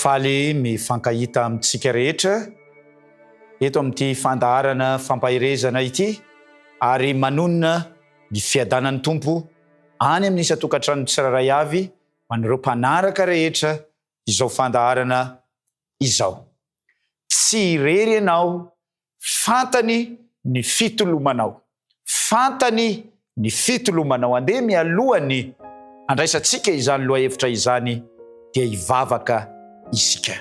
faly mifankahita amintsika rehetra eto amin'ity fandaharana fampaherezana ity ary manonona ny fiadanan'ny tompo any amin'ny isa-tokantrano tsirairay avy manareo mpanaraka rehetra izao fandaharana izao. Tsy irery ianao, fantany ny fitolomanao, fantany ny fitolomanao. Andeha mialohany andraisantsika izany loha hevitra izany dia hivavaka isika.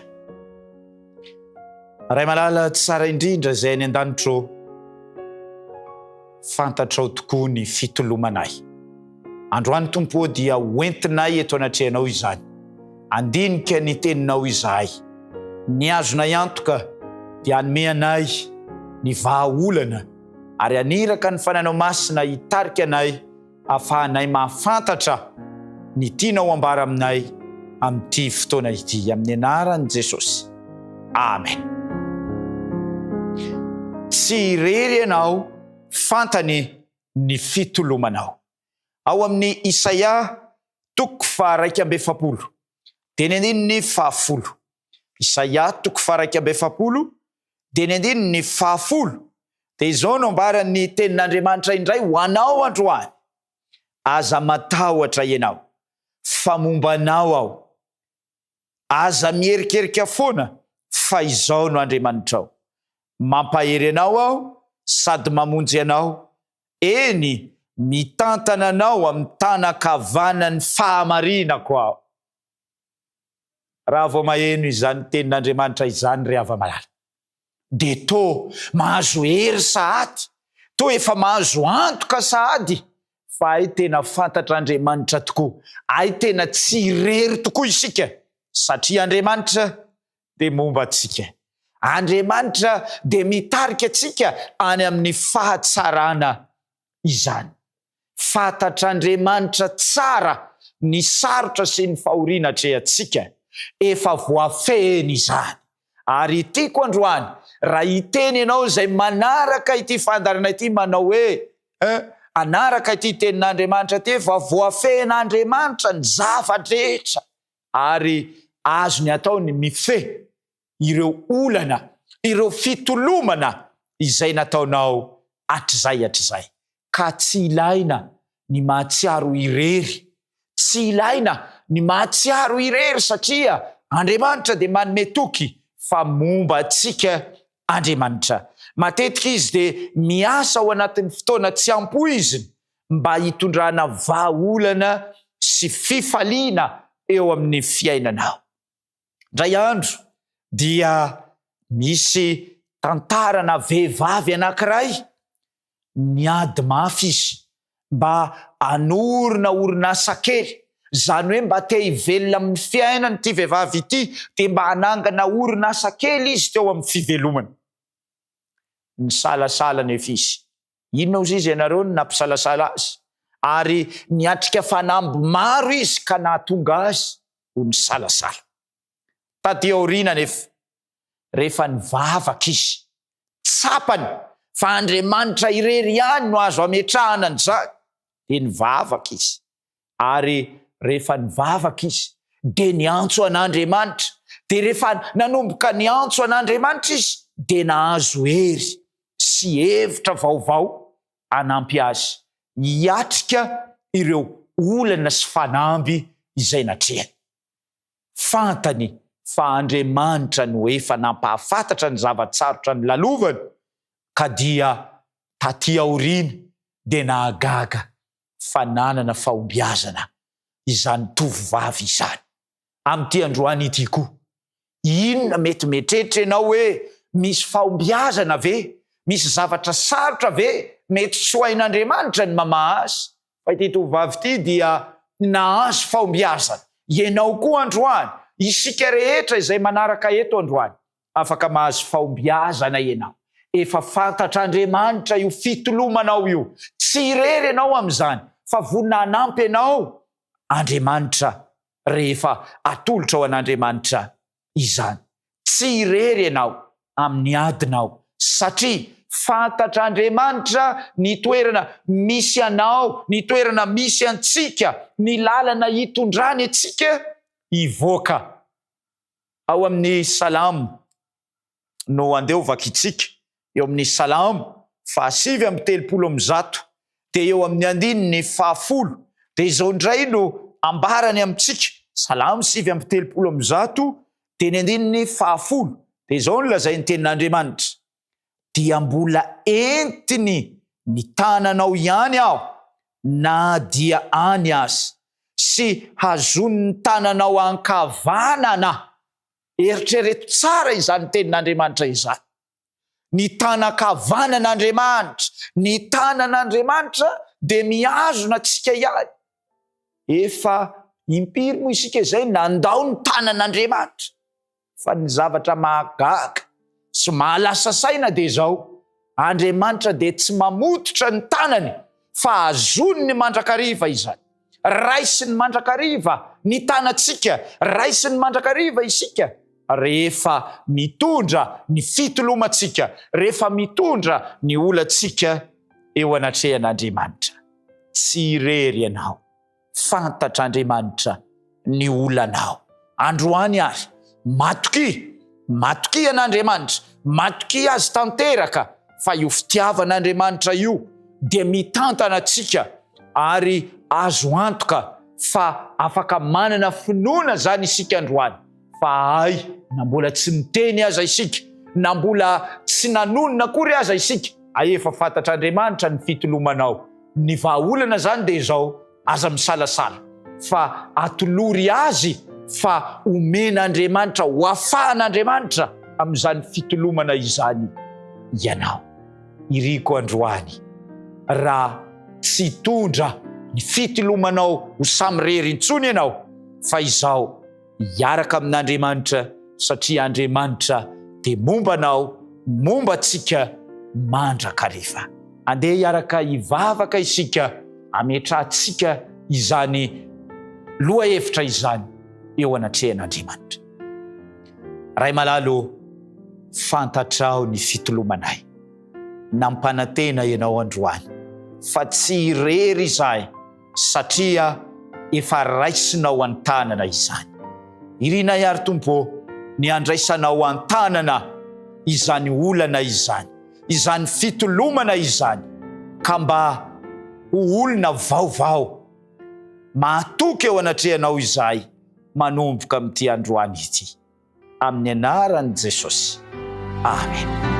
Ray malala tsara indrindra zay any an-danitro, fantatrao tokoa ny fitolomanay. Androany tompo dia hoentinay eto anatrehanao izany. Andinika ny teninao izahay. Ny azonay antoka dia anome anay ny vahaolana ary aniraka ny fananao masina hitarika anay ahafahanay mahafantatra ny tianao ambara aminay amin'ity fotoana ity, amin'ny anaran'i Jesosy. Amen. Tsy irery ianao, fantany ny fitolomanao. Ao amin'ny Isaia 1:7, dia ny andininy 10. Isaia 1:7 dia ny andininy 10. Dia izao no ambaran'ny tenin'Andriamanitra indray ho anao androany. Aza matahotra ianao, fa mombanao aho. Aza mierikerika foana, fa izao no Andriamanitrao. Mampahery anao aho sady mamonjy anao. Eny, mitantana anao amin'ny tanakavanan'ny fahamarinako aho. Raha vao maheno izany tenin'Andriamanitra izany ry hava-malala, dia tô mahazo hery sahady, tô efa mahazo antoka sahady, fa ay tena fantatra Andriamanitra tokoa, ay tena tsy irery tokoa isika, satria Andriamanitra dia momba antsika. Andriamanitra dia mitarika antsika any amin'ny fahatsarana izany. Fantatr'Andriamanitra tsara ny sarotra sy ny fahoriana atrehantsika. Efa voafeny izany. Ary tiako androany, raha hiteny ianao izay manaraka ity fandarana ity manao hoe anaraka ity tenin'Andriamanitra ty, efa voafen'Andriamanitra ny zavadrehetra, ary azony atao ny mife ireo olana, ireo fitolomana izay nataonao hatr'izay. Ka tsy ilaina ny mahatsiaro irery, tsy ilaina ny mahatsiaro irery, satria Andriamanitra dia manome toky fa momba antsika Andriamanitra. Matetika izy dia miasa ao anatin'ny fotoana tsy ampoiziny mba hitondrana vahaolana sy fifaliana eo amin'ny fiainanao. Indray andro dia misy tantarana vehivavy anankiray niady mafy izy mba hanorina orinasa kely. Zany hoe mba te hivelona amin'ny fiainany ity vehivavy ity, dia mba hanangana orinasa kely izy teo amin'ny fivelomany. Ny salasala nefa izy. Inona ozy izy ianareo no nampisalasala azy? Ary niatrika fanamby maro izy ka nahatonga azy ho ny salasala. Taty aoriana nefa, rehefa nivavaka izy, tsapany fa Andriamanitra irery ihany no azo ametrahana an'izany, dia nivavaka izy. Ary rehefa nivavaka izy, dia niantso an'Andriamanitra. Dia rehefa nanomboka niantso an'Andriamanitra izy, dia nahazo hery sy hevitra vaovao hanampy azy hiatrika ireo olana sy fanamby izay natrehany. Fantany fa Andriamanitra no efa nampahafantatra ny zavatsarotra ny lalovany, ka dia taty aoriana dia nahagaga fa nanana fahombiazana izany tovovavy izany. Amin'ity androany ity koa, inona mety mieritreritra ianao hoe misy fahombiazana ve? Misy zavatra sarotra ve? Mety soain'Andriamanitra ny mamaha azy? Fa ity tovovavy ity dia nahazo fahombiazana. Ianao koa androany, isika rehetra izay manaraka eto androany, afaka mahazo fahombiazana ianao. Efa fantatr'Andriamanitra io fitolomanao io. Tsy irery ianao amin'izany, fa vonina hanampy ianao Andriamanitra rehefa atolotra ao an'Andriamanitra izany. Tsy irery ianao amin'ny adinao, satria fantatr'Andriamanitra ny toerana misy anao, ny toerana misy antsika, ny lalana hitondrany antsika hivoaka ao amin'ny salamo no andeo vakitsika eo amin'ny salamo 7:30 dia eo amin'ny andininy 10 dia izao indray no ambarany amintsika salamo 7:30 dia ny andininy 10 dia izao no lazay ny tenin'Andriamanitra dia mbola entiny ny tananao ihany aho na dia any azy sy hazon'ny tananao ankavanana. Eritrereto tsara izany tenin'Andriamanitra izany. Ny tanankavanan'Andriamanitra, ny tanan'Andriamanitra dia mihazona antsika ihany. Efa impiry moa isika izay nandao ny tanan'Andriamanitra. Fa ny zavatra mahagaga sy mahalasa saina dia izao, Andriamanitra dia tsy mamototra ny tanany fa hazony ny mandrakariva izany. Raisy ny mandrakariva ny tanantsika, raisy ny mandrakariva isika rehefa mitondra ny fitolomantsika, rehefa mitondra ny olantsika eo anatrehan'Andriamanitra. Tsy irery ianao, fantatr'Andriamanitra ny olanao. Androany ary matoky an'Andriamanitra, matoky azy tanteraka fa io fitiavan'Andriamanitra io dia mitantana atsika ary azo antoka fa afaka manana finoana zany isika androany fa ay na mbola tsy miteny aza isika, na mbola tsy nanonona akory aza isika, efa fantatr'Andriamanitra ny fitolomanao. Ny vahaolana zany dia izao, aza misalasala fa atolory azy fa omen'Andriamanitra, hoafahan'Andriamanitra amin'izany fitolomana izany ianao. Iriko androany, raha tsy tondra ny fitolomanao ho samirery intsony ianao, fa izao hiaraka amin'Andriamanitra satria Andriamanitra dia mombanao, momba antsika mandrakariva. Andeha hiaraka hivavaka isika, ametrahantsika izany loha hevitra izany eo anatrehan'Andriamanitra. Ray malalo, fantatrao ny fitolomanay, nampanantena ianao androany, fa tsy irery izahay satria efa raisinao an-tanana izany. Irinay ary Tompo, ny andraisanao an-tanana izany olana izany, izany fitolomana izany, ka mba ho olona vaovao mahatoky eo anatrehanao izahay manomboka amin'ity androany ity. Amin'ny anaran'i Jesosy. Amen.